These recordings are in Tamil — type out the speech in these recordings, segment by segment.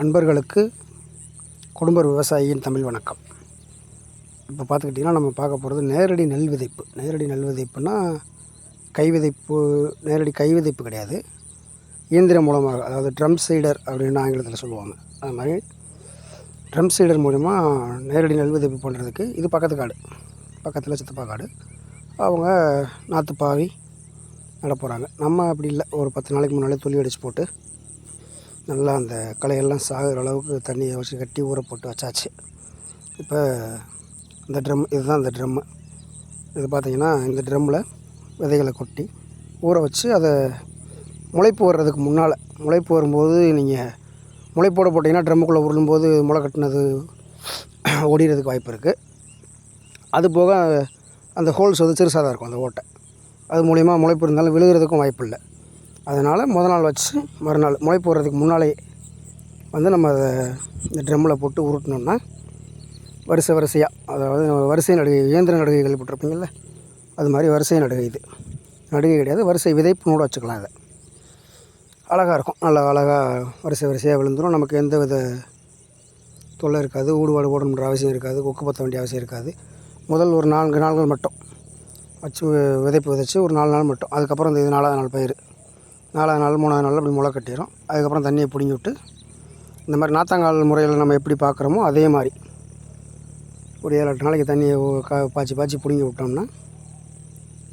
அன்பர்களுக்கு குடும்ப விவசாயியின் தமிழ் வணக்கம். இப்போ பார்த்துக்கிட்டிங்கன்னா நம்ம பார்க்க போகிறது நேரடி நெல் விதைப்பு. நேரடி நெல் விதைப்புனா கை விதைப்பு, நேரடி கை விதைப்பு கிடையாது, இயந்திரம் மூலமாக, அதாவது ட்ரம் சீடர் அப்படின்னு ஆங்கிலத்தில் சொல்லுவாங்க. அது மாதிரி ட்ரம் சீடர் மூலிமா நேரடி நெல் விதைப்பு பண்ணுறதுக்கு இது பக்கத்து காடு, பக்கத்தில் சித்தப்பா காடு, அவங்க நாற்று பாவி நட போகிறாங்க. நம்ம அப்படி இல்லை, ஒரு 10 நாளைக்கு முன்னாலே துளி அடித்து போட்டு நல்லா அந்த களையெல்லாம் சாகிற அளவுக்கு தண்ணியை வச்சு கட்டி ஊற போட்டு வச்சாச்சு. இப்போ இந்த ட்ரம், இதுதான் இந்த ட்ரம்மு. இது பார்த்திங்கன்னா இந்த ட்ரம்மில் விதைகளை கொட்டி ஊற வச்சு அதை முளைப்பு வர்றதுக்கு முன்னால், முளைப்பு வரும்போது நீங்கள் முளைப்போட போட்டிங்கன்னா ட்ரம்முக்குள்ளே உருளும்போது முளை கட்டினது ஓடிறதுக்கு வாய்ப்பு இருக்குது. அது போக அந்த ஹோல்ஸ் வந்து சிறுசாக தான் இருக்கும், அந்த ஓட்டை. அது மூலிமா முளைப்பு இருந்தாலும் விழுகிறதுக்கும் வாய்ப்பு இல்லை. அதனால் முதல் நாள் வச்சு மறுநாள் முளைப்பு வர்றதுக்கு முன்னாலேயே வந்து நம்ம அதை இந்த ட்ரம்மில் போட்டு உருட்டினோம்னா வரிசையாக, அதாவது வரிசை நடுகை, இயந்திர நடுகை கேள்விப்பட்டிருப்பீங்கள்ல, அது மாதிரி வரிசை நடுகை. இது நடுகை கிடையாது, வரிசை விதைப்புனோடு வச்சுக்கலாம். அதை அழகாக இருக்கும், நல்லா அழகாக வரிசையாக விழுந்துடும். நமக்கு எந்த வித தொல்லை இருக்காது, ஊடுபாடு போடணுன்ற அவசியம் இருக்காது, கொக்கு பற்ற வேண்டிய அவசியம் இருக்காது. முதல் ஒரு 4 நாள்கள் மட்டும் வச்சு விதைப்பு விதைச்சி ஒரு 4 நாள் மட்டும், அதுக்கப்புறம் இந்த இது 4ஆவது நாள் பயிர், 4ஆவது நாள் 3ஆவது நாள் அப்படி முளை கட்டிடும். அதுக்கப்புறம் தண்ணியை பிடுங்கி விட்டு இந்த மாதிரி நாற்றாங்கால் முறையில் நம்ம எப்படி பார்க்குறோமோ அதே மாதிரி ஒரு 7-8 நாளைக்கு தண்ணியை பாய்ச்சி பிடுங்கி விட்டோம்னா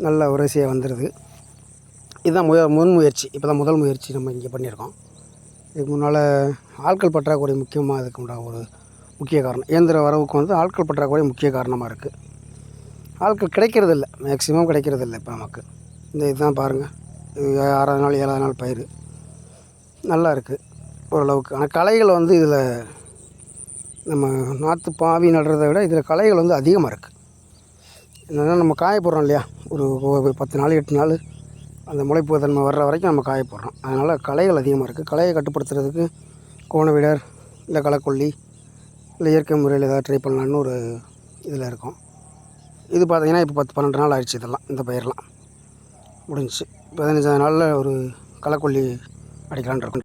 நல்ல வரிசையாக வந்துடுது. இதுதான் முன் முயற்சி. இப்போ தான் முதல் முயற்சி நம்ம இங்கே பண்ணியிருக்கோம். இதுக்கு முன்னால் ஆட்கள் பற்றாக்குறை முக்கியமாக இதுக்கு உண்டான ஒரு முக்கிய காரணம். இயந்திர வரவுக்கு வந்து ஆட்கள் பற்றாக்குறை முக்கிய காரணமாக இருக்குது. ஆட்கள் கிடைக்கிறதில்ல, மேக்ஸிமம் கிடைக்கிறதில்ல இப்போ நமக்கு. இந்த இதுதான் பாருங்கள், இது 6ஆவது நாள் 7ஆவது நாள் பயிர் நல்லா இருக்குது ஓரளவுக்கு. ஆனால் களைகள் வந்து இதில் நம்ம நாற்று பாவி நடுறதை விட இதில் களைகள் வந்து அதிகமாக இருக்குது. என்னென்னா நம்ம காய போடுறோம் இல்லையா, ஒரு 10 நாள் 8 நாள் அந்த முளைப்பு தன்மை வர்ற வரைக்கும் நம்ம காய போடுறோம். அதனால் களைகள் அதிகமாக இருக்குது. களையை கட்டுப்படுத்துறதுக்கு கோணவிடர் இல்லை களைக்கொல்லி இல்லை இயற்கை முறையில் ஏதாவது ட்ரை பண்ணலான்னு ஒரு இதில் இருக்கும். இது பார்த்திங்கன்னா இப்போ 10-12 நாள் ஆயிடுச்சு. இதெல்லாம் இந்த பயிரெலாம் முடிஞ்சிச்சு. 15ஆவது நாளில் ஒரு களைக்கொல்லி அடிக்கலான்னு இருக்கும்.